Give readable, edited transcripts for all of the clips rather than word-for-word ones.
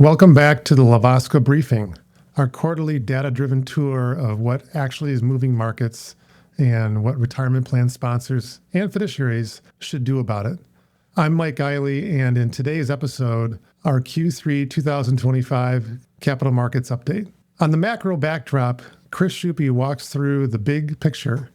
Welcome back to the Lavasco Briefing, our quarterly data-driven tour of what actually is moving markets and what retirement plan sponsors and fiduciaries should do about it. I'm Mike Eiley, and in today's episode, our Q3 2025 Capital Markets Update. On the macro backdrop, Chris Schuppe walks through the big picture.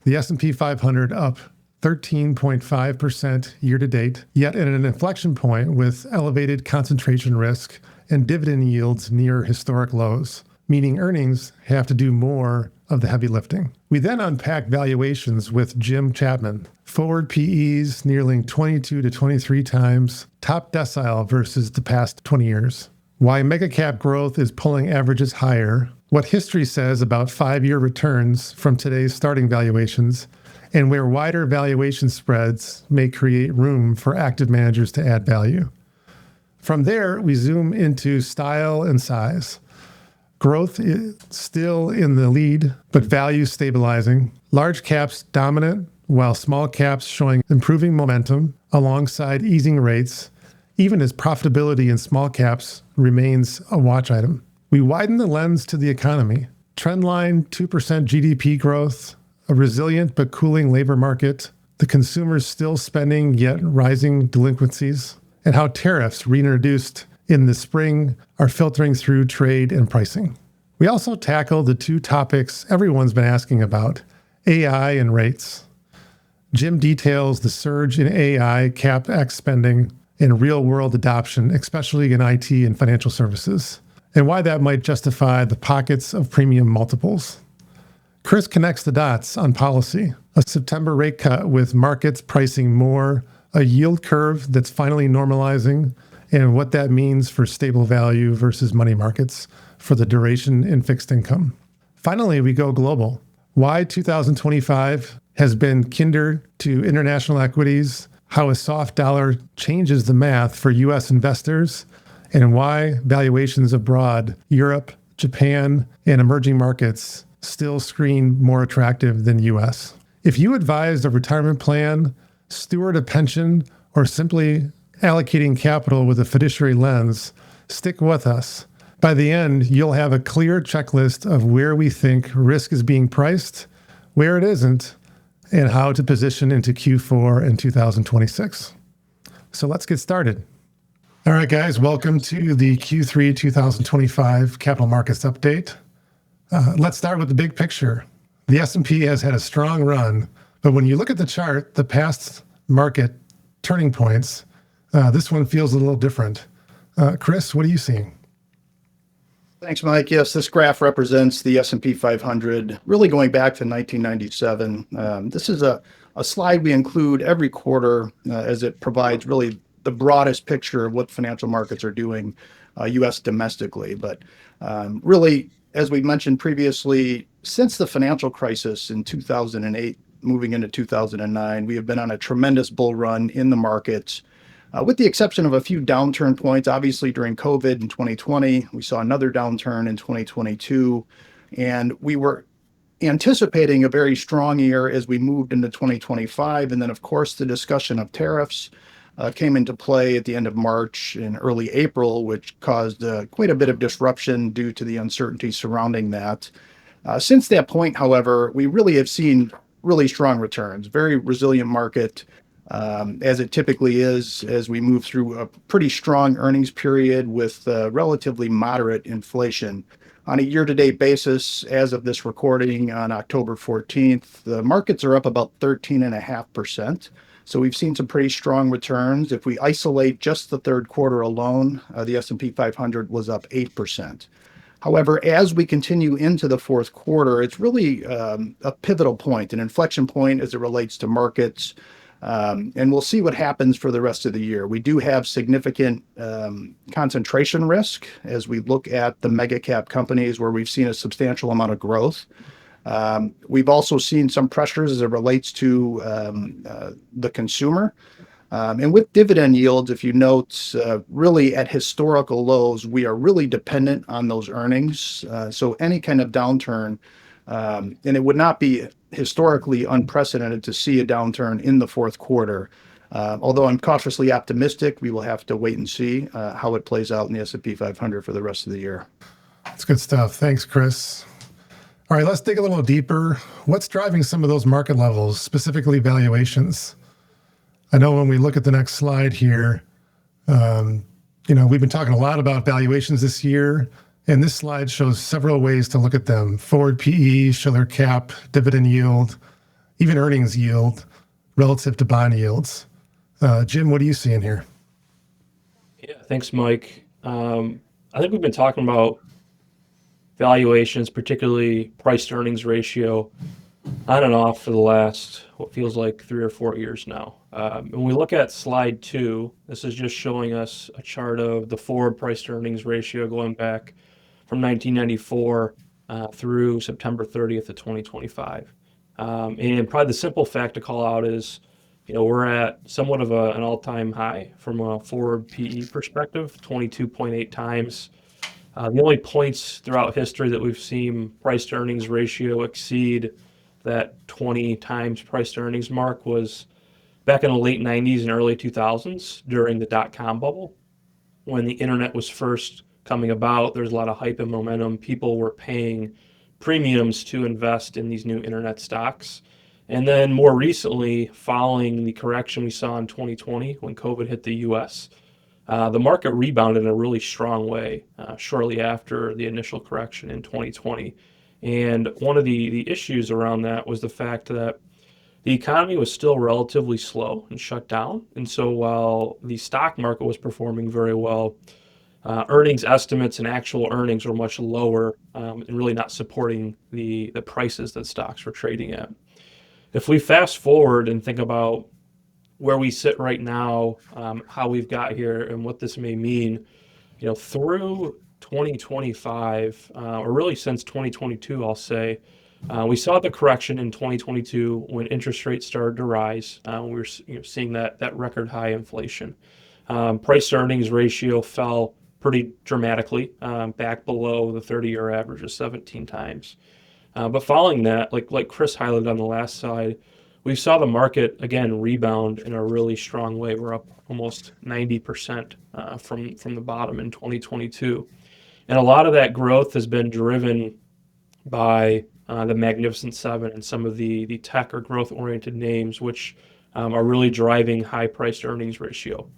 The S&P 500 up 13.5% year-to-date, yet at an inflection point with elevated concentration risk and dividend yields near historic lows, meaning earnings have to do more of the heavy lifting. We then unpack valuations with Jim Chapman. Forward PEs nearing 22 to 23 times, top decile versus the past 20 years. Why mega-cap growth is pulling averages higher, what history says about 5-year returns from today's starting valuations, and where wider valuation spreads may create room for active managers to add value. From there, we zoom into style and size. Growth is still in the lead, but value stabilizing. Large caps dominant, while small caps showing improving momentum alongside easing rates, even as profitability in small caps remains a watch item. We widen the lens to the economy. Trendline 2% GDP growth, a resilient but cooling labor market, the consumer's still spending yet rising delinquencies, and how tariffs reintroduced in the spring are filtering through trade and pricing. We also tackle the two topics everyone's been asking about, AI and rates. Jim details the surge in AI, capex spending, and real-world adoption, especially in IT and financial services, and why that might justify the pockets of premium multiples. Chris connects the dots on policy, a September rate cut with markets pricing more, a yield curve that's finally normalizing, and what that means for stable value versus money markets for the duration in fixed income. Finally, we go global. Why 2025 has been kinder to international equities, how a soft dollar changes the math for U.S. investors, and why valuations abroad, Europe, Japan, and emerging markets still screen more attractive than U.S. If you advised a retirement plan, steward a pension, or simply allocating capital with a fiduciary lens, stick with us. By the end, you'll have a clear checklist of where we think risk is being priced, where it isn't, and how to position into Q4 in 2026. So let's get started. All right, guys, welcome to the Q3 2025 Capital Markets Update. Let's start with the big picture. The S&P has had a strong run, but when you look at the chart, the past market turning points, this one feels a little different. Chris, what are you seeing? Thanks, Mike. Yes, this graph represents the S&P 500, really going back to 1997. This is a slide we include every quarter as it provides really the broadest picture of what financial markets are doing U.S. domestically. But really, as we mentioned previously, since the financial crisis in 2008, moving into 2009, we have been on a tremendous bull run in the markets, with the exception of a few downturn points. Obviously, during COVID in 2020, we saw another downturn in 2022, and we were anticipating a very strong year as we moved into 2025. And then, of course, the discussion of tariffs came into play at the end of March and early April, which caused quite a bit of disruption due to the uncertainty surrounding that. Since that point, however, we really have seen really strong returns, very resilient market, as it typically is as we move through a pretty strong earnings period with relatively moderate inflation. On a year-to-date basis, as of this recording on October 14th, the markets are up about 13.5%. So we've seen some pretty strong returns. If we isolate just the third quarter alone, the S&P 500 was up 8%. However, as we continue into the fourth quarter, it's really a pivotal point, an inflection point as it relates to markets. And we'll see what happens for the rest of the year. We do have significant concentration risk as we look at the mega cap companies where we've seen a substantial amount of growth. We've also seen some pressures as it relates to the consumer. And with dividend yields, if you note, really at historical lows, we are really dependent on those earnings. So any kind of downturn, and it would not be historically unprecedented to see a downturn in the fourth quarter. Although I'm cautiously optimistic, we will have to wait and see how it plays out in the S&P 500 for the rest of the year. That's good stuff. Thanks, Chris. All right, let's dig a little deeper. What's driving some of those market levels, specifically valuations? I know when we look at the next slide here, we've been talking a lot about valuations this year, and this slide shows several ways to look at them. Forward PE, Schiller cap, dividend yield, even earnings yield relative to bond yields. Jim, what are you seeing here? Yeah, thanks, Mike. I think we've been talking about valuations, particularly price to earnings ratio, on and off for the last, what feels like 3 or 4 years now. When we look at slide 2, this is just showing us a chart of the forward price to earnings ratio going back from 1994 through September 30th of 2025. And probably the simple fact to call out is, we're at somewhat of an all-time high from a forward PE perspective, 22.8 times. The only points throughout history that we've seen price to earnings ratio exceed that 20 times price to earnings mark was back in the late 90s and early 2000s during the dot-com bubble. When the internet was first coming about, there's a lot of hype and momentum. People were paying premiums to invest in these new internet stocks. And then more recently, following the correction we saw in 2020 when COVID hit the US, the market rebounded in a really strong way shortly after the initial correction in 2020. And one of the issues around that was the fact that the economy was still relatively slow and shut down. And so while the stock market was performing very well, earnings estimates and actual earnings were much lower and really not supporting the prices that stocks were trading at. If we fast forward and think about where we sit right now, how we've got here and what this may mean, through 2025, or really since 2022, I'll say, we saw the correction in 2022 when interest rates started to rise. We were seeing that record high inflation. Price to earnings ratio fell pretty dramatically, back below the 30-year average of 17 times. But following that, like Chris highlighted on the last slide, we saw the market again rebound in a really strong way. We're up almost 90% from the bottom in 2022. And a lot of that growth has been driven by the Magnificent Seven and some of the tech or growth-oriented names, which are really driving high price to earnings ratio.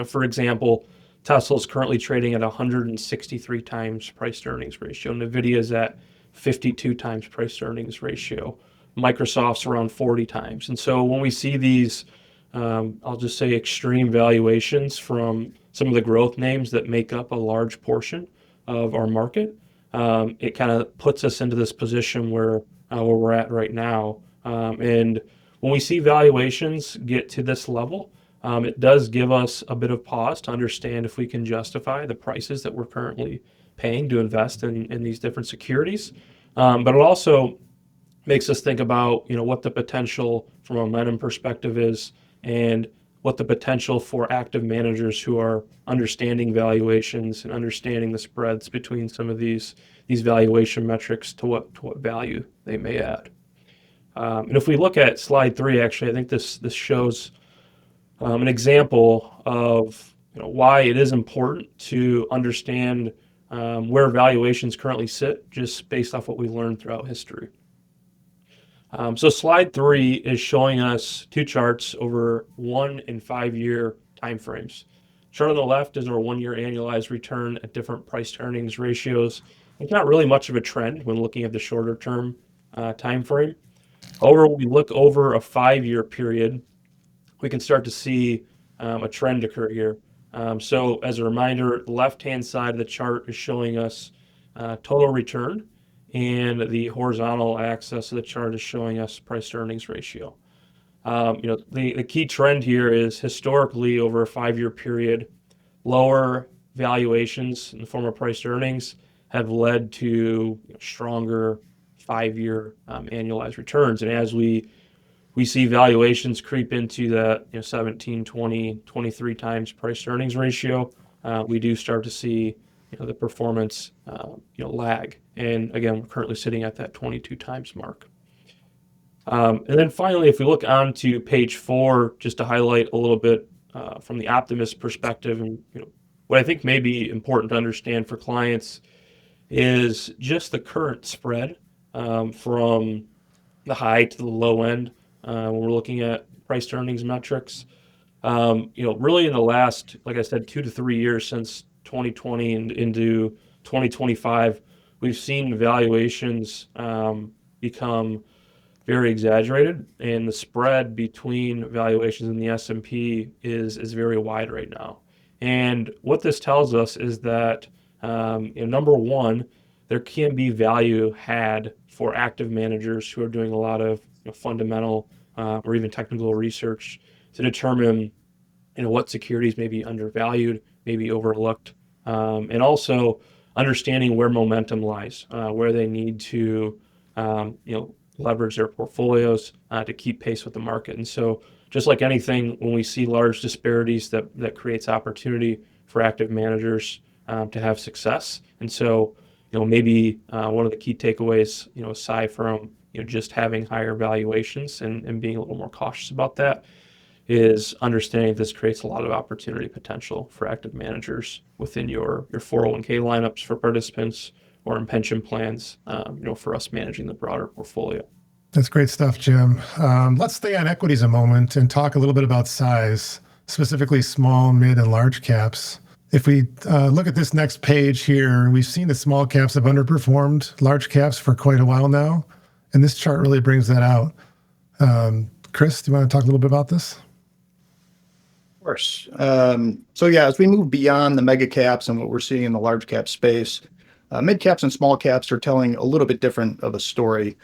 For example, Tesla is currently trading at 163 times price to earnings ratio. NVIDIA is at 52 times price to earnings ratio. Microsoft's around 40 times. And so when we see these, I'll just say extreme valuations from some of the growth names that make up a large portion of our market, it kind of puts us into this position where we're at right now. And when we see valuations get to this level, it does give us a bit of pause to understand if we can justify the prices that we're currently paying to invest in these different securities. But it also makes us think about what the potential from a momentum perspective is and what the potential for active managers who are understanding valuations and understanding the spreads between some of these valuation metrics to what value they may add. And if we look at slide 3, actually, I think this shows an example of why it is important to understand where valuations currently sit, just based off what we learned throughout history. So slide 3 is showing us 2 charts over 1 and 5 year timeframes. Chart on the left is our 1-year annualized return at different price to earnings ratios. It's not really much of a trend when looking at the shorter term time frame. However, when we look over a 5-year period, we can start to see a trend occur here. So as a reminder, the left-hand side of the chart is showing us total return, and the horizontal axis of the chart is showing us price to earnings ratio. The key trend here is historically over a 5-year period, lower valuations in the form of price to earnings have led to stronger 5-year annualized returns. And as we see valuations creep into the 17, 20, 23 times price to earnings ratio, we do start to see the performance lag. And again, we're currently sitting at that 22 times mark. And then finally, if we look on to page 4, just to highlight a little bit from the optimist perspective, and what I think may be important to understand for clients is just the current spread from the high to the low end when we're looking at price to earnings metrics. Really in the last, like I said, 2 to 3 years since 2020 and into 2025, we've seen valuations become very exaggerated, and the spread between valuations in the S&P is very wide right now. And what this tells us is that number one, there can be value had for active managers who are doing a lot of fundamental or even technical research to determine what securities may be undervalued, maybe overlooked, and also understanding where momentum lies, where they need to leverage their portfolios to keep pace with the market. And so just like anything, when we see large disparities, that creates opportunity for active managers to have success. And so maybe one of the key takeaways, aside from just having higher valuations and being a little more cautious about that, is understanding this creates a lot of opportunity potential for active managers within your 401k lineups for participants or in pension plans, for us managing the broader portfolio. That's great stuff, Jim. Let's stay on equities a moment and talk a little bit about size, specifically small, mid, and large caps. If we look at this next page here, we've seen that small caps have underperformed large caps for quite a while now, and this chart really brings that out. Chris, do you want to talk a little bit about this? Of course. So yeah, as we move beyond the mega caps and what we're seeing in the large cap space, mid caps and small caps are telling a little bit different of a story.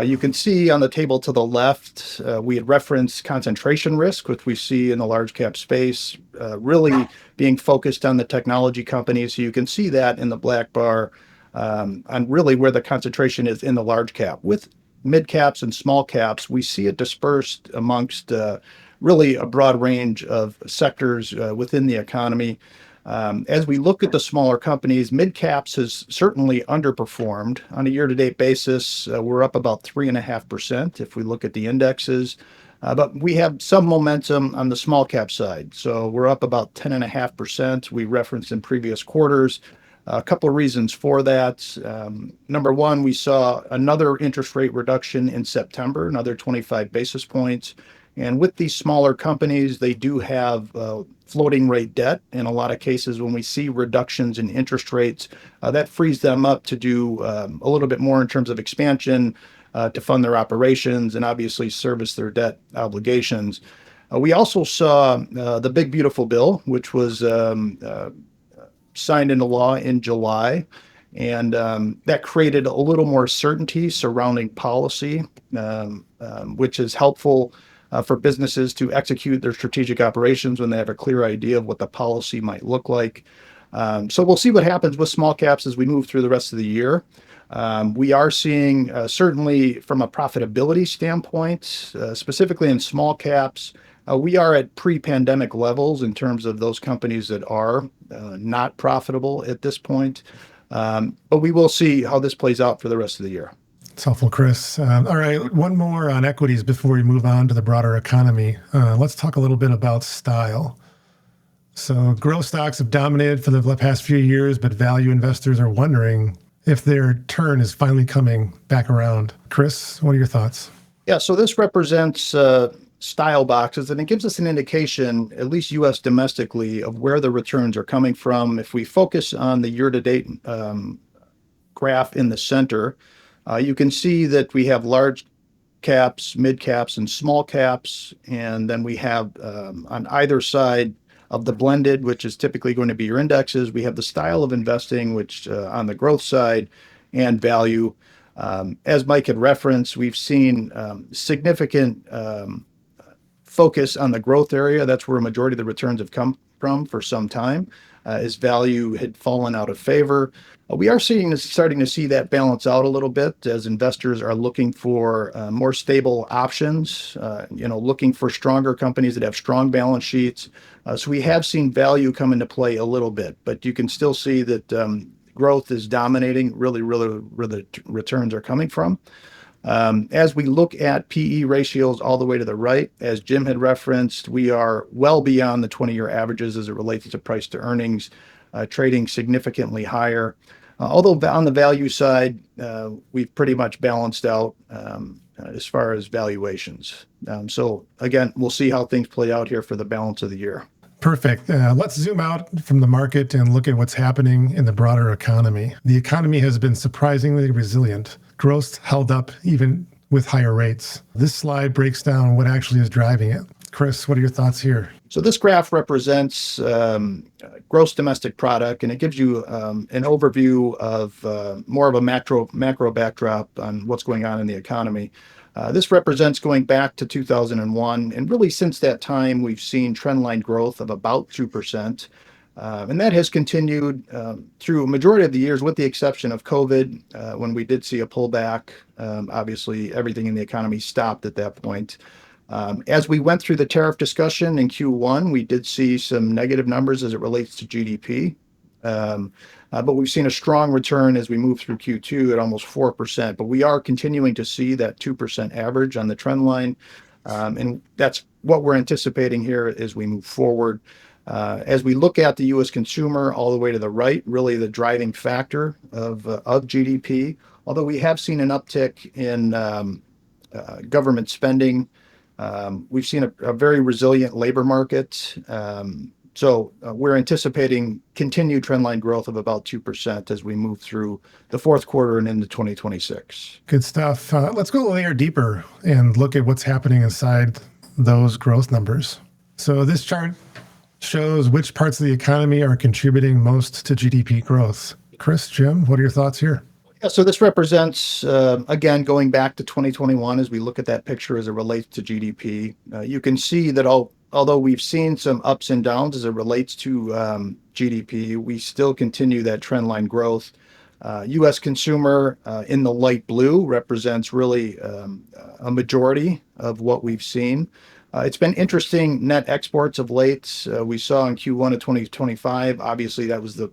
You can see on the table to the left, we had referenced concentration risk, which we see in the large cap space, really being focused on the technology companies. So you can see that in the black bar on really where the concentration is in the large cap. With mid caps and small caps, we see it dispersed amongst really a broad range of sectors within the economy. As we look at the smaller companies, mid caps has certainly underperformed. On a year-to-date basis, we're up about 3.5% if we look at the indexes. But we have some momentum on the small cap side. So we're up about 10.5%. We referenced in previous quarters. A couple of reasons for that. Number one, we saw another interest rate reduction in September, another 25 basis points. And with these smaller companies, they do have floating rate debt. In a lot of cases, when we see reductions in interest rates, that frees them up to do a little bit more in terms of expansion to fund their operations and obviously service their debt obligations. We also saw the Big Beautiful Bill, which was signed into law in July. And that created a little more certainty surrounding policy, which is helpful for businesses to execute their strategic operations when they have a clear idea of what the policy might look like. So we'll see what happens with small caps as we move through the rest of the year. We are seeing certainly from a profitability standpoint, specifically in small caps, we are at pre-pandemic levels in terms of those companies that are not profitable at this point. But we will see how this plays out for the rest of the year. It's helpful, Chris. All right, one more on equities before we move on to the broader economy. Let's talk a little bit about style. So growth stocks have dominated for the past few years, but value investors are wondering if their turn is finally coming back around. Chris, what are your thoughts? Yeah, so this represents style boxes, and it gives us an indication, at least U.S. domestically, of where the returns are coming from. If we focus on the year-to-date graph in the center, you can see that we have large caps, mid caps, and small caps. And then we have on either side of the blended, which is typically going to be your indexes, we have the style of investing, which on the growth side, and value. As Mike had referenced, we've seen significant focus on the growth area. That's where a majority of the returns have come from for some time, as value had fallen out of favor. We are starting to see that balance out a little bit as investors are looking for more stable options, looking for stronger companies that have strong balance sheets. So we have seen value come into play a little bit, but you can still see that growth is dominating really where the returns are coming from. As we look at PE ratios all the way to the right, as Jim had referenced, we are well beyond the 20-year averages as it relates to price to earnings, trading significantly higher. Although on the value side, we've pretty much balanced out as far as valuations. So again, we'll see how things play out here for the balance of the year. Perfect. Let's zoom out from the market and look at what's happening in the broader economy. The economy has been surprisingly resilient. Growth held up even with higher rates. This slide breaks down what actually is driving it. Chris, what are your thoughts here? So this graph represents gross domestic product, and it gives you an overview of more of a macro backdrop on what's going on in the economy. This represents going back to 2001, and really since that time, we've seen trendline growth of about 2%. And that has continued through a majority of the years, with the exception of COVID, when we did see a pullback. Obviously, everything in the economy stopped at that point. As we went through the tariff discussion in Q1, we did see some negative numbers as it relates to GDP. But we've seen a strong return as we move through Q2 at almost 4%. But we are continuing to see that 2% average on the trend line. And that's what we're anticipating here as we move forward. As we look at the U.S. consumer all the way to the right, really the driving factor of GDP, although we have seen an uptick in government spending, we've seen a very resilient labor market. So we're anticipating continued trendline growth of about 2% as we move through the fourth quarter and into 2026. Good stuff. Let's go a layer deeper and look at what's happening inside those growth numbers. So this chart shows which parts of the economy are contributing most to GDP growth. Chris, Jim, what are your thoughts here? Yeah, so this represents, again, going back to 2021, as we look at that picture as it relates to GDP, you can see that although we've seen some ups and downs as it relates to GDP, we still continue that trend line growth. U.S. consumer in the light blue represents really a majority of what we've seen. It's been interesting net exports of late. We saw in Q1 of 2025, obviously that was the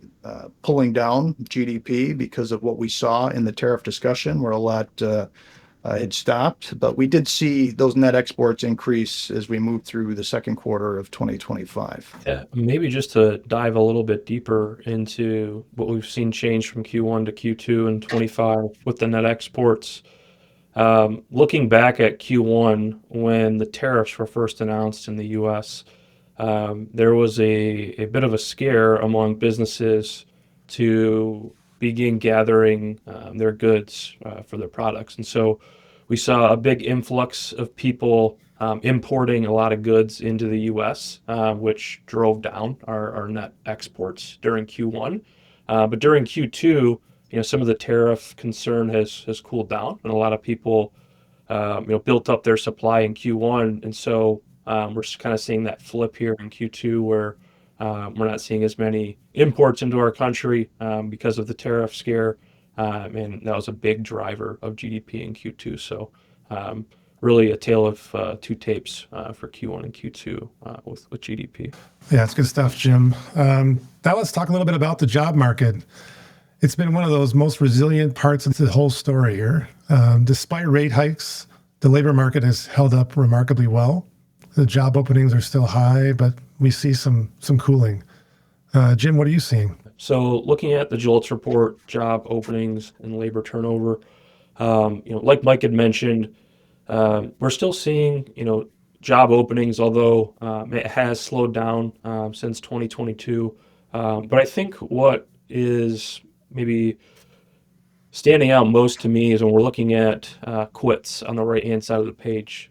pulling down GDP because of what we saw in the tariff discussion where a lot had stopped. But we did see those net exports increase as we moved through the second quarter of 2025. Yeah, maybe just to dive a little bit deeper into what we've seen change from Q1 to Q2 and 25 with the net exports. Looking back at Q1, when the tariffs were first announced in the U.S., there was a bit of a scare among businesses to begin gathering their goods for their products. And so we saw a big influx of people importing a lot of goods into the U.S., which drove down our net exports during Q1. But during Q2, some of the tariff concern has cooled down, and a lot of people, built up their supply in Q1, and so we're kind of seeing that flip here in Q2, where we're not seeing as many imports into our country because of the tariff scare, and that was a big driver of GDP in Q2. So really a tale of two tapes for Q1 and Q2 with GDP. Yeah, it's good stuff, Jim. Now let's talk a little bit about the job market. It's been one of those most resilient parts of the whole story here. Despite rate hikes, the labor market has held up remarkably well. The job openings are still high, but we see some cooling. Jim, what are you seeing? So looking at the JOLTS report, job openings and labor turnover, like Mike had mentioned, we're still seeing, job openings, although it has slowed down since 2022. But I think what is maybe standing out most to me is when we're looking at quits on the right-hand side of the page.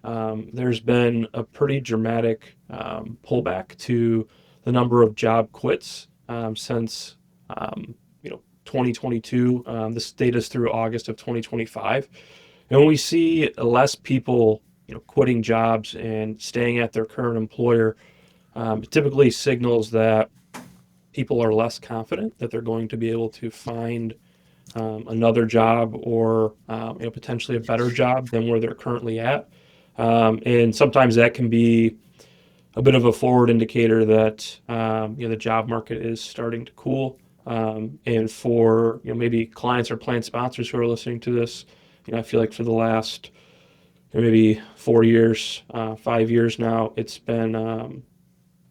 There's been a pretty dramatic pullback to the number of job quits since 2022. This data is through August of 2025. And when we see less people quitting jobs and staying at their current employer, it typically signals that people are less confident that they're going to be able to find another job or potentially a better job than where they're currently at. And sometimes that can be a bit of a forward indicator that the job market is starting to cool. And for maybe clients or plan sponsors who are listening to this, I feel like for the last maybe 4 years, 5 years now, it's been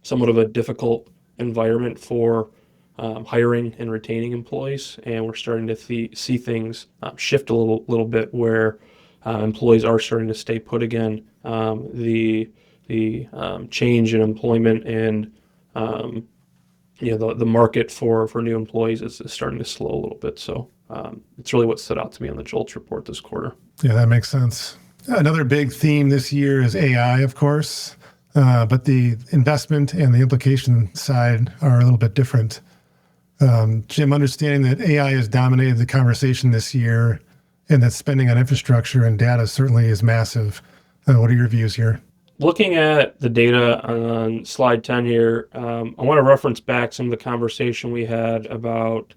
somewhat of a difficult environment for hiring and retaining employees, and we're starting to see things shift a little bit where employees are starting to stay put again. The change in employment and the market for new employees is starting to slow a little bit. So it's really what stood out to me on the JOLTS report this quarter. Yeah, that makes sense. Another big theme this year is AI, of course, but the investment and the implication side are a little bit different. Jim, understanding that AI has dominated the conversation this year and that spending on infrastructure and data certainly is massive. What are your views here? Looking at the data on slide 10 here, I want to reference back some of the conversation we had about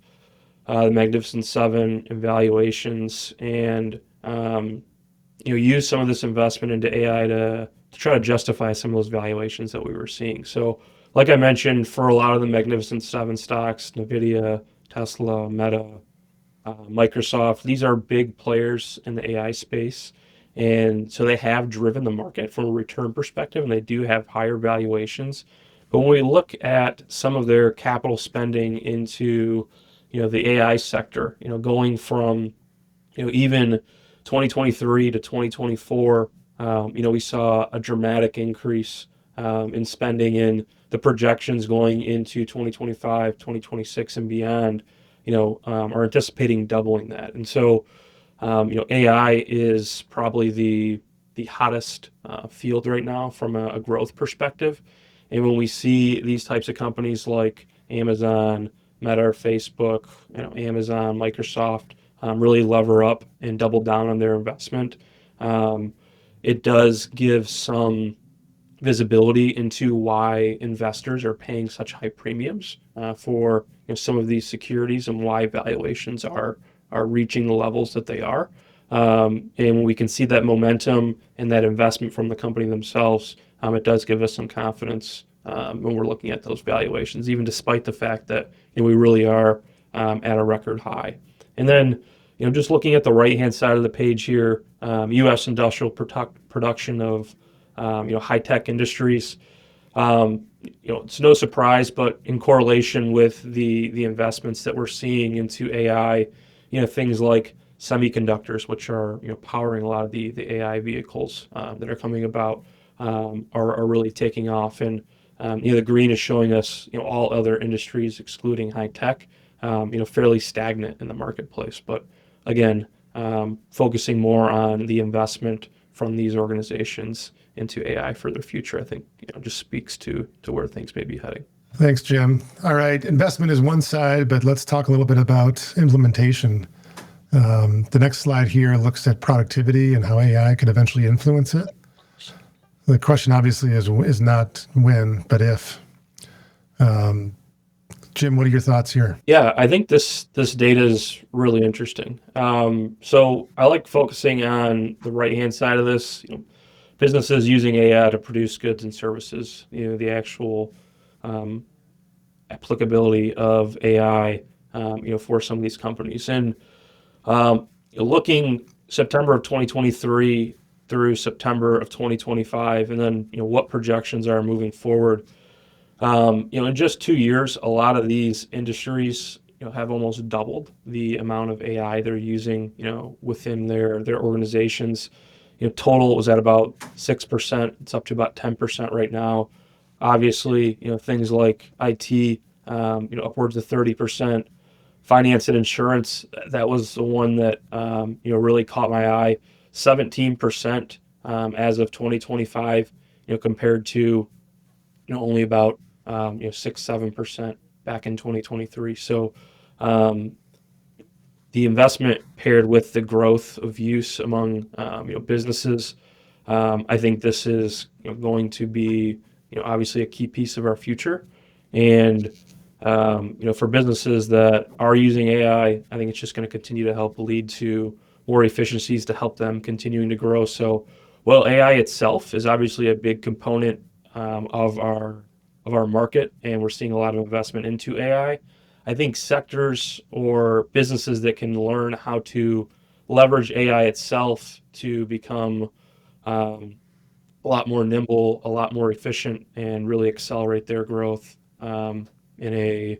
the Magnificent Seven and valuations, and use some of this investment into AI to try to justify some of those valuations that we were seeing. So, like I mentioned, for a lot of the Magnificent Seven stocks, NVIDIA, Tesla, Meta, Microsoft, these are big players in the AI space. And so they have driven the market from a return perspective, and they do have higher valuations. But when we look at some of their capital spending into, the AI sector, going from, even 2023 to 2024, we saw a dramatic increase in spending, in the projections going into 2025, 2026 and beyond, are anticipating doubling that. And so, AI is probably the hottest field right now from a growth perspective. And when we see these types of companies like Amazon, Meta, Facebook, Amazon, Microsoft, really lever up and double down on their investment, it does give some visibility into why investors are paying such high premiums for some of these securities, and why valuations are reaching the levels that they are. And when we can see that momentum and that investment from the company themselves, it does give us some confidence when we're looking at those valuations, even despite the fact that we really are at a record high. And then, just looking at the right-hand side of the page here, U.S. industrial production of high-tech industries. It's no surprise, but in correlation with the investments that we're seeing into AI, things like semiconductors, which are powering a lot of the AI vehicles that are coming about, are really taking off. And the green is showing us all other industries excluding high tech, fairly stagnant in the marketplace. But again, focusing more on the investment from these organizations into AI for their future, I think just speaks to where things may be heading. Thanks, Jim. All right, investment is one side, but let's talk a little bit about implementation. The next slide here looks at productivity and how AI could eventually influence it. The question obviously is not when, but if. Jim, what are your thoughts here? Yeah, I think this data is really interesting. So I like focusing on the right-hand side of this. Businesses using AI to produce goods and services. The actual applicability of AI, for some of these companies. And looking September of 2023 through September of 2025, and then what projections are moving forward. In just 2 years, a lot of these industries have almost doubled the amount of AI they're using within their organizations. Total was at about 6%. It's up to about 10% right now. Obviously, things like IT, upwards of 30%. Finance and insurance, that was the one that really caught my eye. 17% as of 2025, compared to only about 6-7% back in 2023. So the investment paired with the growth of use among businesses, I think this is going to be obviously a key piece of our future. And for businesses that are using AI, I think it's just going to continue to help lead to more efficiencies to help them continuing to grow. So, well, AI itself is obviously a big component of our market, and we're seeing a lot of investment into AI. I think sectors or businesses that can learn how to leverage AI itself to become a lot more nimble, a lot more efficient, and really accelerate their growth in a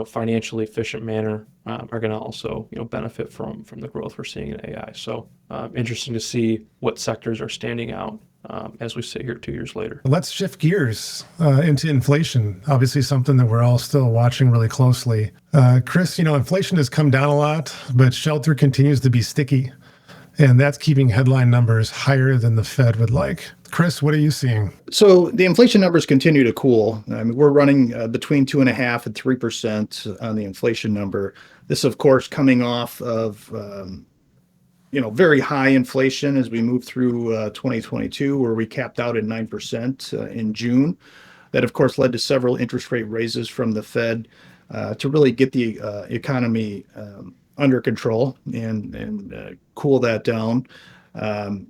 financially efficient manner, are going to also benefit from the growth we're seeing in AI. So interesting to see what sectors are standing out as we sit here 2 years later. Let's shift gears into inflation. Obviously, something that we're all still watching really closely. Chris, inflation has come down a lot, but shelter continues to be sticky, and that's keeping headline numbers higher than the Fed would like. Chris, what are you seeing? So the inflation numbers continue to cool. I mean, we're running between 2.5% and 3% on the inflation number. This, of course, coming off of very high inflation as we move through 2022, where we capped out at 9% in June. That, of course, led to several interest rate raises from the Fed to really get the economy under control and cool that down.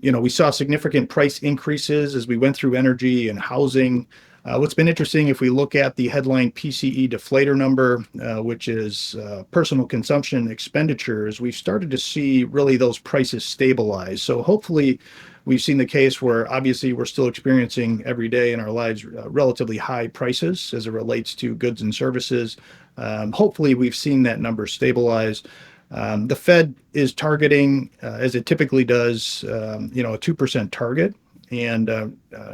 We saw significant price increases as we went through energy and housing. What's been interesting, if we look at the headline PCE deflator number, which is personal consumption expenditures, we've started to see really those prices stabilize. So hopefully we've seen the case where obviously we're still experiencing every day in our lives relatively high prices as it relates to goods and services. Hopefully we've seen that number stabilize. The Fed is targeting, as it typically does, a 2% target. And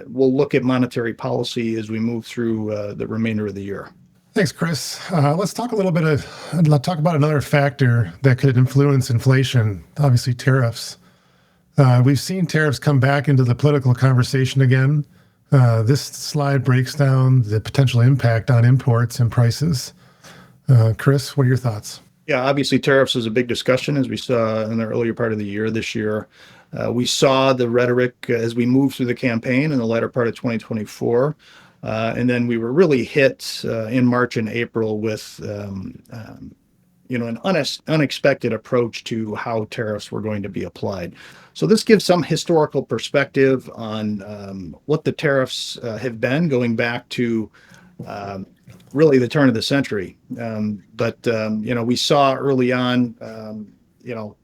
we'll look at monetary policy as we move through the remainder of the year. Thanks, Chris. Let's talk talk about another factor that could influence inflation, obviously tariffs. We've seen tariffs come back into the political conversation again. This slide breaks down the potential impact on imports and prices. Chris, what are your thoughts? Yeah, obviously tariffs is a big discussion, as we saw in the earlier part of the year this year. We saw the rhetoric as we moved through the campaign in the latter part of 2024. And then we were really hit in March and April with an unexpected approach to how tariffs were going to be applied. So this gives some historical perspective on what the tariffs have been going back to really the turn of the century. But we saw early on,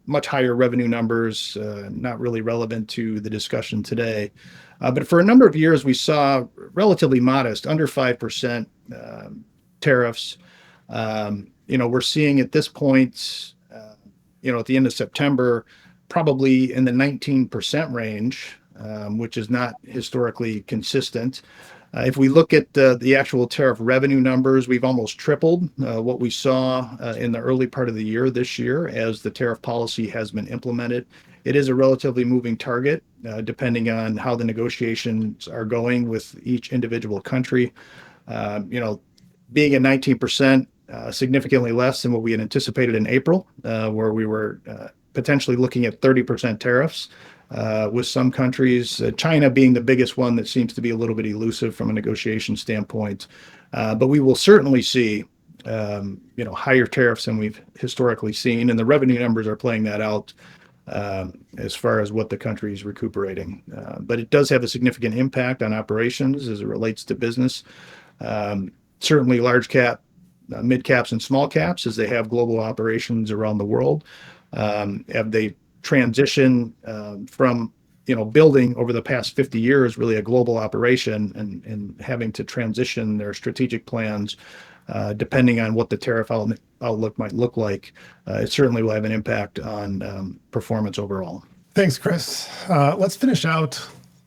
much higher revenue numbers, not really relevant to the discussion today. But for a number of years, we saw relatively modest, under 5% tariffs. We're seeing at this point, at the end of September, probably in the 19% range, which is not historically consistent. If we look at the actual tariff revenue numbers, we've almost tripled what we saw in the early part of the year this year as the tariff policy has been implemented. It is a relatively moving target, depending on how the negotiations are going with each individual country. Being at 19%, significantly less than what we had anticipated in April, where we were potentially looking at 30% tariffs. With some countries, China being the biggest one that seems to be a little bit elusive from a negotiation standpoint. But we will certainly see, higher tariffs than we've historically seen, and the revenue numbers are playing that out as far as what the country is recuperating. But it does have a significant impact on operations as it relates to business. Certainly large cap, mid caps, and small caps, as they have global operations around the world. Have they transition from building over the past 50 years really a global operation and having to transition their strategic plans depending on what the tariff outlook might look like. It certainly will have an impact on performance overall. Thanks, Chris. Let's finish out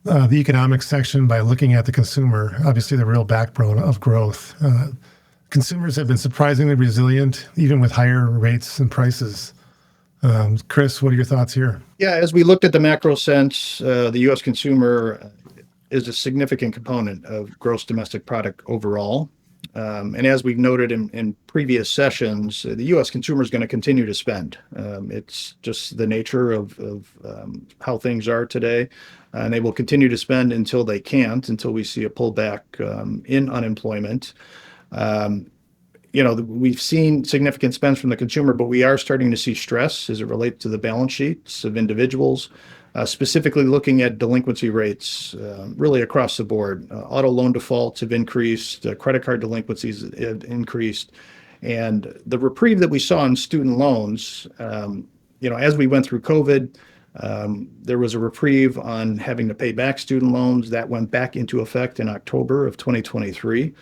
the economics section by looking at the consumer, obviously the real backbone of growth. Consumers have been surprisingly resilient, even with higher rates and prices. Chris, what are your thoughts here? Yeah, as we looked at the macro sense, the U.S. consumer is a significant component of gross domestic product overall. And as we've noted in previous sessions, the U.S. consumer is going to continue to spend. It's just the nature of how things are today. And they will continue to spend until they can't, until we see a pullback in unemployment. We've seen significant spends from the consumer, but we are starting to see stress as it relates to the balance sheets of individuals, specifically looking at delinquency rates really across the board. Auto loan defaults have increased, credit card delinquencies have increased, And the reprieve that we saw in student loans, as we went through COVID, there was a reprieve on having to pay back student loans that went back into effect in October of 2023.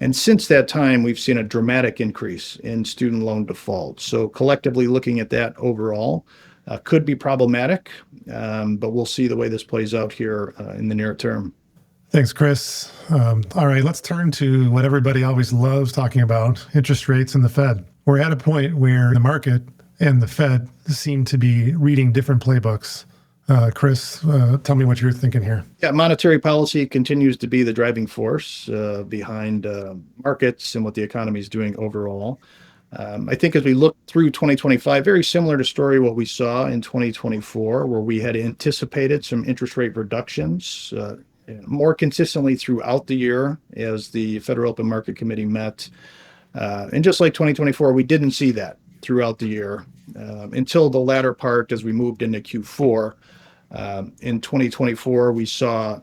And since that time, we've seen a dramatic increase in student loan defaults. So collectively looking at that overall could be problematic, but we'll see the way this plays out here in the near term. Thanks, Chris. All right, let's turn to what everybody always loves talking about, interest rates and the Fed. We're at a point where the market and the Fed seem to be reading different playbooks. Chris, tell me what you're thinking here. Yeah, monetary policy continues to be the driving force behind markets and what the economy is doing overall. I think as we look through 2025, very similar to story what we saw in 2024, where we had anticipated some interest rate reductions more consistently throughout the year as the Federal Open Market Committee met. And just like 2024, we didn't see that throughout the year until the latter part as we moved into Q4. In 2024, we saw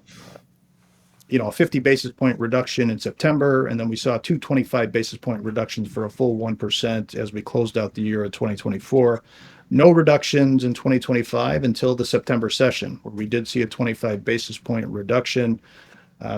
a 50 basis point reduction in September, and then we saw two 25 basis point reductions for a full 1% as we closed out the year of 2024. No reductions in 2025 until the September session, where we did see a 25 basis point reduction.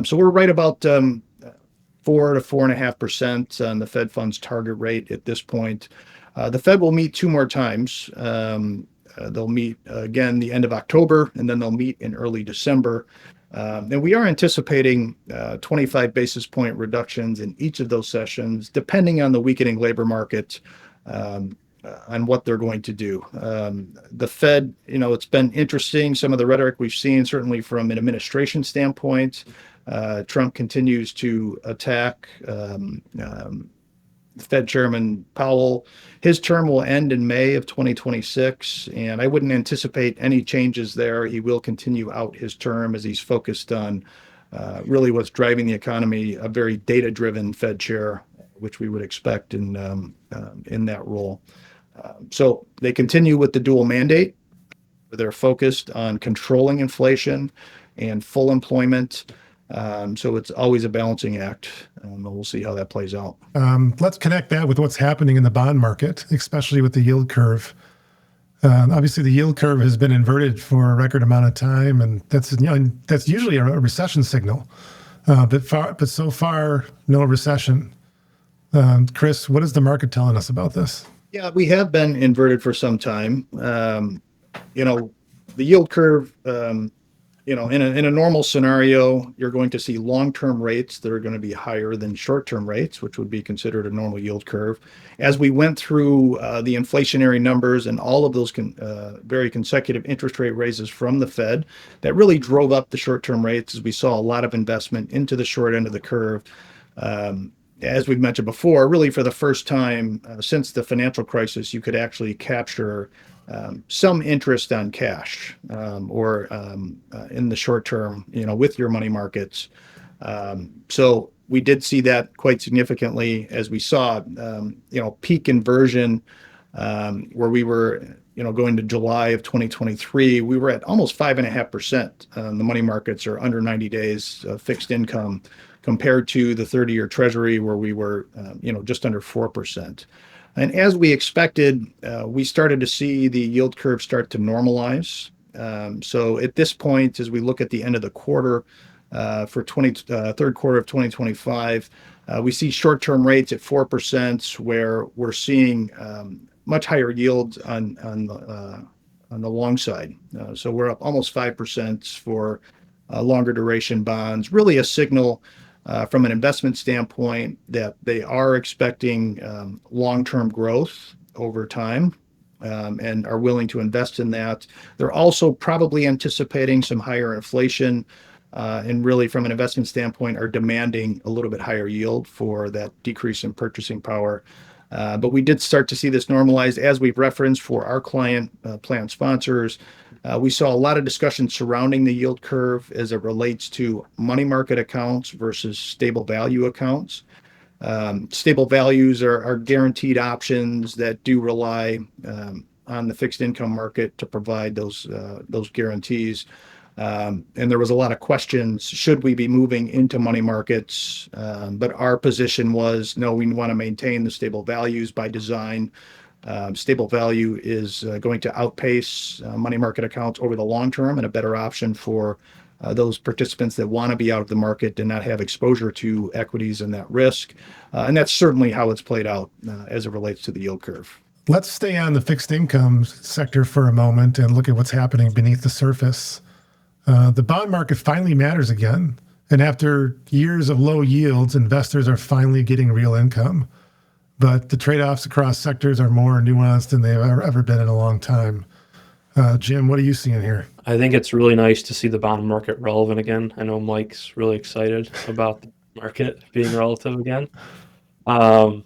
So we're right about 4 to 4.5% on the Fed funds target rate at this point. The Fed will meet two more times. They'll meet again the end of October, and then they'll meet in early December. And we are anticipating 25 basis point reductions in each of those sessions, depending on the weakening labor market, on what they're going to do. The Fed, it's been interesting, some of the rhetoric we've seen, certainly from an administration standpoint. Trump continues to attack Fed Chairman Powell. His term will end in May of 2026, and I wouldn't anticipate any changes there. He will continue out his term as he's focused on really what's driving the economy, a very data-driven Fed chair, which we would expect in that role. So they continue with the dual mandate. They're focused on controlling inflation and full employment. So it's always a balancing act. We'll see how that plays out. Let's connect that with what's happening in the bond market, especially with the yield curve. Obviously, the yield curve has been inverted for a record amount of time, and that's usually a recession signal. But so far, no recession. Chris, what is the market telling us about this? Yeah, we have been inverted for some time. The yield curve, in a normal scenario, you're going to see long-term rates that are going to be higher than short-term rates, which would be considered a normal yield curve. As we went through the inflationary numbers and all of those very consecutive interest rate raises from the Fed, that really drove up the short-term rates as we saw a lot of investment into the short end of the curve. As we've mentioned before, really for the first time since the financial crisis, you could actually capture some interest on cash or in the short term, with your money markets. So we did see that quite significantly as we saw, peak inversion where we were, going to July of 2023, we were at almost 5.5%. The money markets are under 90 days fixed income compared to the 30-year Treasury where we were, just under 4%. And as we expected, we started to see the yield curve start to normalize. So at this point, as we look at the end of the quarter for third quarter of 2025, we see short-term rates at 4%, where we're seeing much higher yields on the long side. So we're up almost 5% for longer duration bonds, really a signal from an investment standpoint that they are expecting long-term growth over time and are willing to invest in that. They're also probably anticipating some higher inflation and really from an investment standpoint are demanding a little bit higher yield for that decrease in purchasing power. But we did start to see this normalize as we've referenced for our plan sponsors. We saw a lot of discussion surrounding the yield curve as it relates to money market accounts versus stable value accounts. Stable values are guaranteed options that do rely on the fixed income market to provide those guarantees. And there was a lot of questions, should we be moving into money markets? But our position was, no, we want to maintain the stable values by design. Stable value is going to outpace money market accounts over the long term, and a better option for those participants that want to be out of the market and not have exposure to equities and that risk. And that's certainly how it's played out as it relates to the yield curve. Let's stay on the fixed income sector for a moment and look at what's happening beneath the surface. The bond market finally matters again. And after years of low yields, investors are finally getting real income. But the trade-offs across sectors are more nuanced than they've ever been in a long time. Jim, what are you seeing here? I think it's really nice to see the bond market relevant again. I know Mike's really excited about the market being relative again, or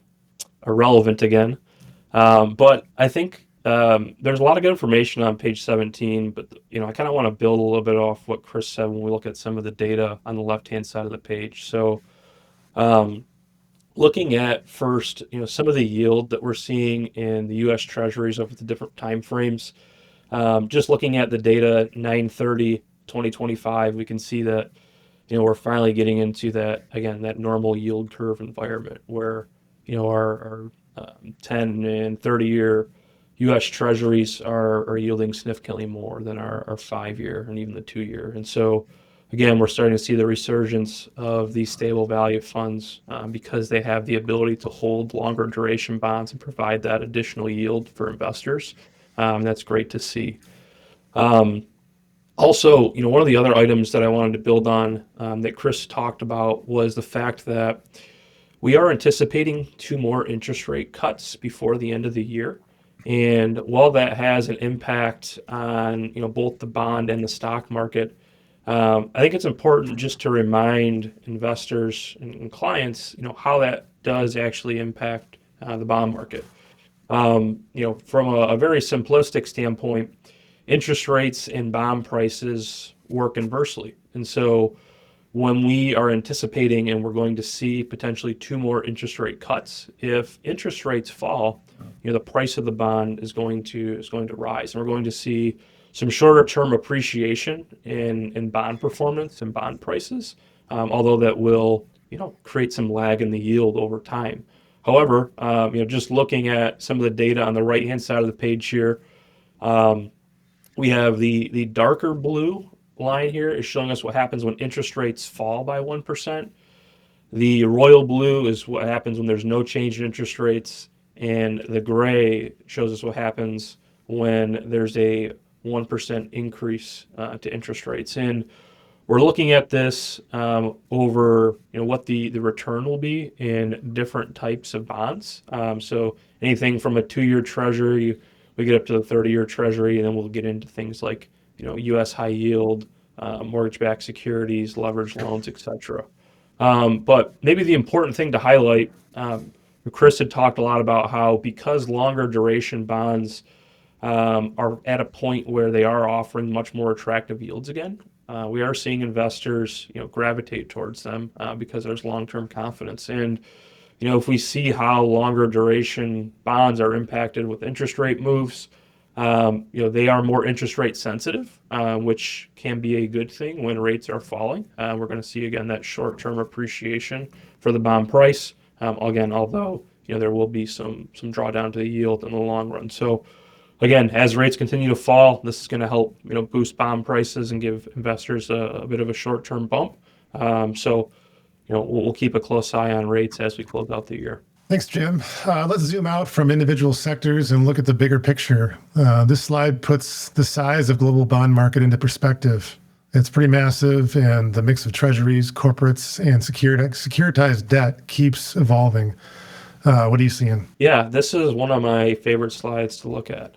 relevant again. But I think there's a lot of good information on page 17, but I kind of want to build a little bit off what Chris said when we look at some of the data on the left-hand side of the page. So looking at first, some of the yield that we're seeing in the U.S. Treasuries over the different time frames. Just looking at the data 9/30/2025, we can see that we're finally getting into that again, that normal yield curve environment where our 10 and 30-year U.S. Treasuries are yielding significantly more than our 5-year and even the 2-year. And so again, we're starting to see the resurgence of these stable value funds because they have the ability to hold longer duration bonds and provide that additional yield for investors. That's great to see. Also, one of the other items that I wanted to build on that Chris talked about was the fact that we are anticipating 2 more interest rate cuts before the end of the year. And while that has an impact on both the bond and the stock market, I think it's important just to remind investors and clients, how that does actually impact the bond market. From a very simplistic standpoint, interest rates and bond prices work inversely. And so when we are anticipating and we're going to see potentially 2 more interest rate cuts, if interest rates fall, the price of the bond is going to rise, and we're going to see some shorter term appreciation in bond performance and bond prices, although that will create some lag in the yield over time. However, just looking at some of the data on the right-hand side of the page here, we have the darker blue line here is showing us what happens when interest rates fall by 1%. The royal blue is what happens when there's no change in interest rates, and the gray shows us what happens when there's a 1% increase to interest rates. And we're looking at this over what the return will be in different types of bonds. So anything from a 2-year treasury, we get up to the 30-year treasury, and then we'll get into things like U.S. high yield, mortgage-backed securities, leveraged loans, etc. But maybe the important thing to highlight, Chris had talked a lot about how because longer duration bonds are at a point where they are offering much more attractive yields again. We are seeing investors, gravitate towards them because there's long-term confidence. And, if we see how longer duration bonds are impacted with interest rate moves, they are more interest rate sensitive, which can be a good thing when rates are falling. We're going to see, again, that short-term appreciation for the bond price. Again, although, there will be some drawdown to the yield in the long run. So, again, as rates continue to fall, this is going to help boost bond prices and give investors a bit of a short-term bump. So we'll keep a close eye on rates as we close out the year. Thanks, Jim. Let's zoom out from individual sectors and look at the bigger picture. This slide puts the size of global bond market into perspective. It's pretty massive, and the mix of treasuries, corporates, and securitized debt keeps evolving. What are you seeing? Yeah, this is one of my favorite slides to look at.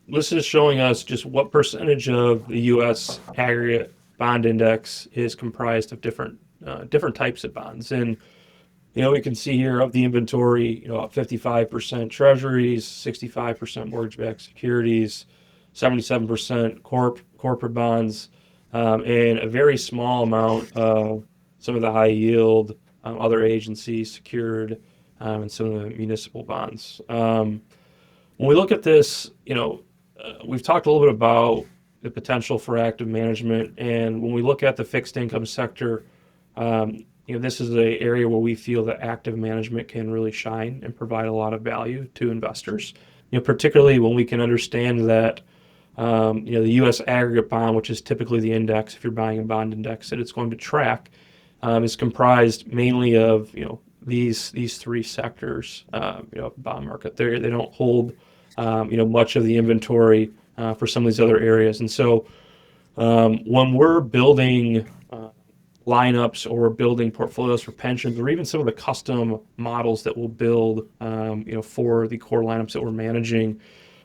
This is showing us just what percentage of the U.S. aggregate bond index is comprised of different types of bonds. And, we can see here of the inventory, 55% treasuries, 65% mortgage-backed securities, 77% corporate bonds, and a very small amount of some of the high yield, other agencies secured, and some of the municipal bonds. When we look at this, we've talked a little bit about the potential for active management. And when we look at the fixed income sector, this is an area where we feel that active management can really shine and provide a lot of value to investors. Particularly when we can understand that the U.S. aggregate bond, which is typically the index, if you're buying a bond index that it's going to track, is comprised mainly of these three sectors. Bond market. They don't hold much of the inventory for some of these other areas, and so when we're building lineups or building portfolios for pensions, or even some of the custom models that we'll build, for the core lineups that we're managing,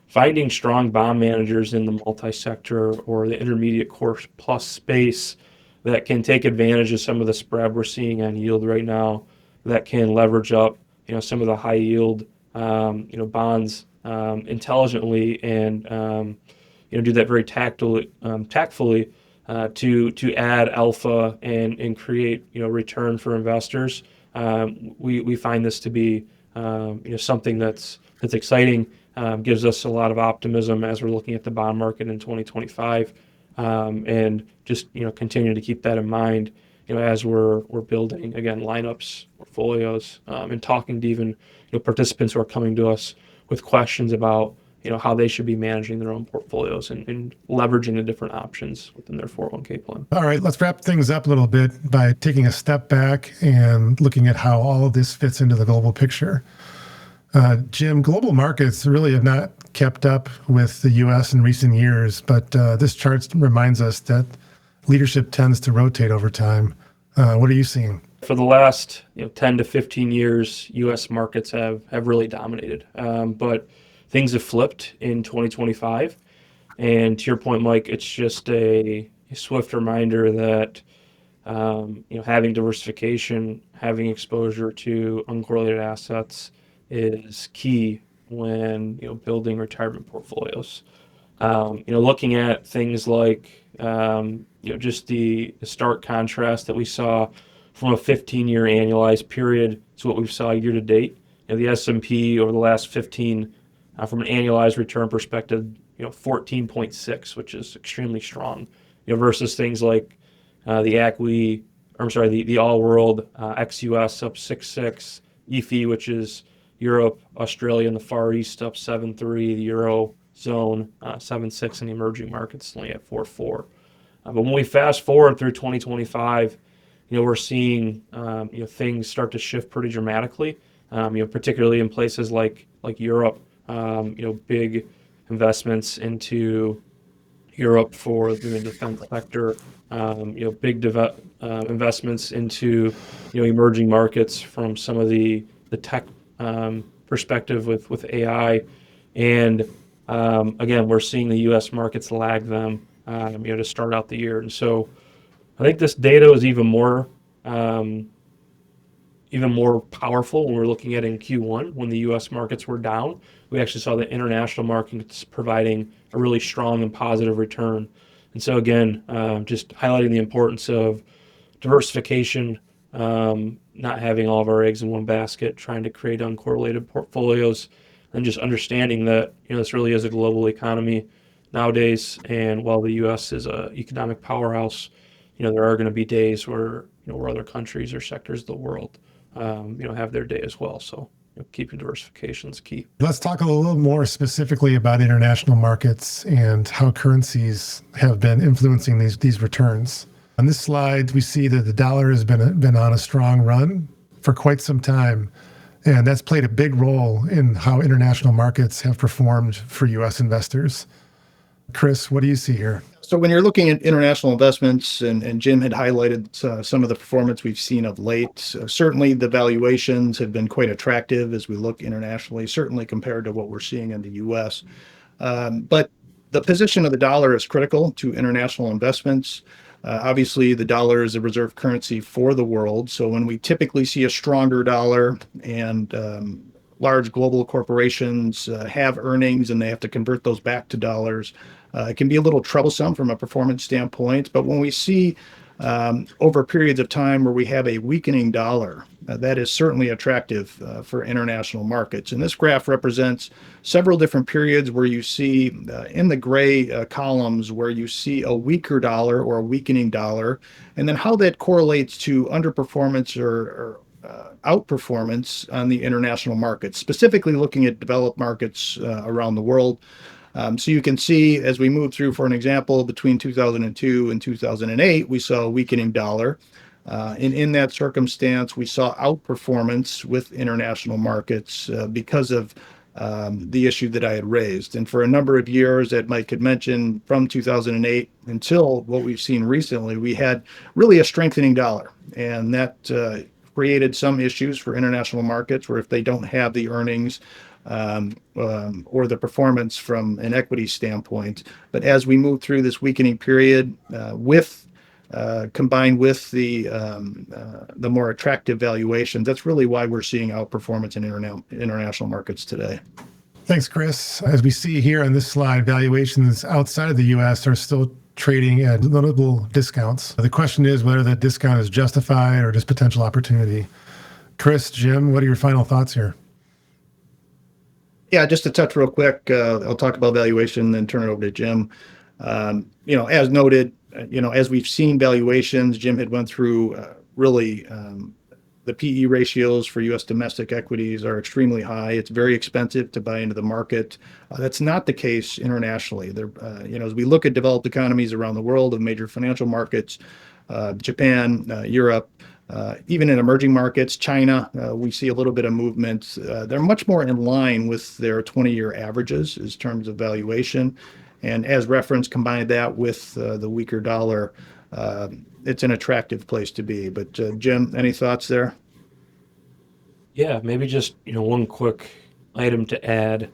finding strong bond managers in the multi-sector or the intermediate core plus space that can take advantage of some of the spread we're seeing on yield right now, that can leverage up, some of the high yield, bonds intelligently, and do that very tactfully to add alpha and create return for investors. We find this to be something that's exciting, gives us a lot of optimism as we're looking at the bond market in 2025, and just continue to keep that in mind as we're building again lineups, portfolios, and talking to even participants who are coming to us with questions about how they should be managing their own portfolios and leveraging the different options within their 401k plan. All right, let's wrap things up a little bit by taking a step back and looking at how all of this fits into the global picture. Jim, global markets really have not kept up with the U.S. in recent years, but this chart reminds us that leadership tends to rotate over time. What are you seeing? For the last 10 to 15 years, U.S. markets have really dominated, but things have flipped in 2025. And to your point, Mike, it's just a swift reminder that having diversification, having exposure to uncorrelated assets is key when building retirement portfolios. Looking at things like just the stark contrast that we saw from a 15-year annualized period to what we saw year to date. The S&P over the last 15, from an annualized return perspective, 14.6, which is extremely strong. Versus things like the all world ex-US up 6.6, EFI, which is Europe, Australia, and the Far East up 7.3, the Euro zone 7.6, and the emerging markets only at 4.4. But when we fast forward through 2025, we're seeing things start to shift pretty dramatically. Particularly in places like Europe, big investments into Europe for the defense sector, big investments into emerging markets from some of the tech perspective with AI, and again, we're seeing the U.S. markets lag them, to start out the year. And so I think this data is even more powerful when we're looking at in Q1 when the U.S. markets were down. We actually saw the international markets providing a really strong and positive return. And so again, just highlighting the importance of diversification, not having all of our eggs in one basket, trying to create uncorrelated portfolios, and just understanding that this really is a global economy nowadays. And while the U.S. is an economic powerhouse, there are going to be days where where other countries or sectors of the world have their day as well. So keeping diversification is key. Let's talk a little more specifically about international markets and how currencies have been influencing these returns. On this slide, we see that the dollar has been on a strong run for quite some time, and that's played a big role in how international markets have performed for U.S. investors. Chris, what do you see here? So when you're looking at international investments, and Jim had highlighted some of the performance we've seen of late, certainly the valuations have been quite attractive as we look internationally, certainly compared to what we're seeing in the U.S. But the position of the dollar is critical to international investments. Obviously, the dollar is a reserve currency for the world. So when we typically see a stronger dollar and large global corporations have earnings and they have to convert those back to dollars, it can be a little troublesome from a performance standpoint. But when we see over periods of time where we have a weakening dollar. That is certainly attractive for international markets. And this graph represents several different periods where you see in the gray columns where you see a weaker dollar or a weakening dollar, and then how that correlates to underperformance or outperformance on the international markets, specifically looking at developed markets around the world. So you can see as we move through, for an example, between 2002 and 2008, we saw a weakening dollar. And in that circumstance, we saw outperformance with international markets because of the issue that I had raised. And for a number of years, that Mike had mentioned, from 2008 until what we've seen recently, we had really a strengthening dollar. And that created some issues for international markets where if they don't have the earnings or the performance from an equity standpoint. But as we move through this weakening period, combined with the more attractive valuations, that's really why we're seeing outperformance in international markets today. Thanks, Chris. As we see here on this slide, valuations outside of the U.S. are still trading at notable discounts. The question is whether that discount is justified or just potential opportunity. Chris, Jim, what are your final thoughts here? Yeah, just to touch real quick, I'll talk about valuation, then turn it over to Jim. As noted, as we've seen valuations, Jim had went through really the PE ratios for U.S. domestic equities are extremely high. It's very expensive to buy into the market. That's not the case internationally. As we look at developed economies around the world of major financial markets, Japan, Europe, even in emerging markets, China, we see a little bit of movement. They're much more in line with their 20-year averages in terms of valuation. And as reference, combine that with the weaker dollar, it's an attractive place to be. But Jim, any thoughts there? Yeah, maybe just one quick item to add.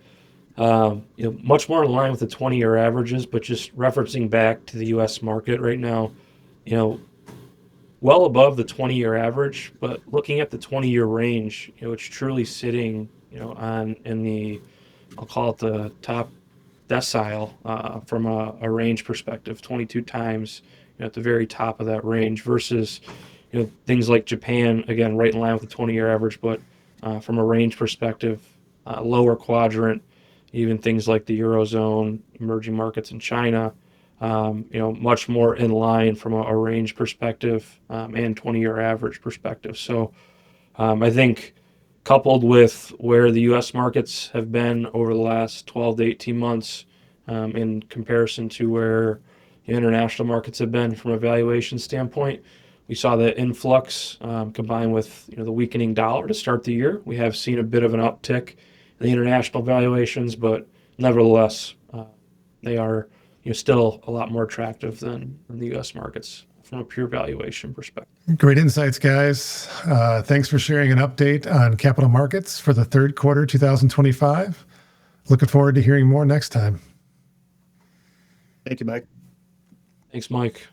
Much more in line with the 20-year averages, but just referencing back to the U.S. market right now, well above the 20-year average, but looking at the 20-year range, it's truly sitting, in the, I'll call it the top decile from a range perspective, 22 times, at the very top of that range versus, things like Japan, again, right in line with the 20-year average, but from a range perspective, lower quadrant, even things like the Eurozone, emerging markets in China, much more in line from a range perspective and 20-year average perspective. So I think coupled with where the U.S. markets have been over the last 12 to 18 months in comparison to where the international markets have been from a valuation standpoint, we saw the influx combined with the weakening dollar to start the year. We have seen a bit of an uptick in the international valuations, but nevertheless, they are still a lot more attractive than the U.S. markets from a pure valuation perspective. Great insights, guys. Thanks for sharing an update on capital markets for the third quarter 2025. Looking forward to hearing more next time. Thank you, Mike. Thanks, Mike.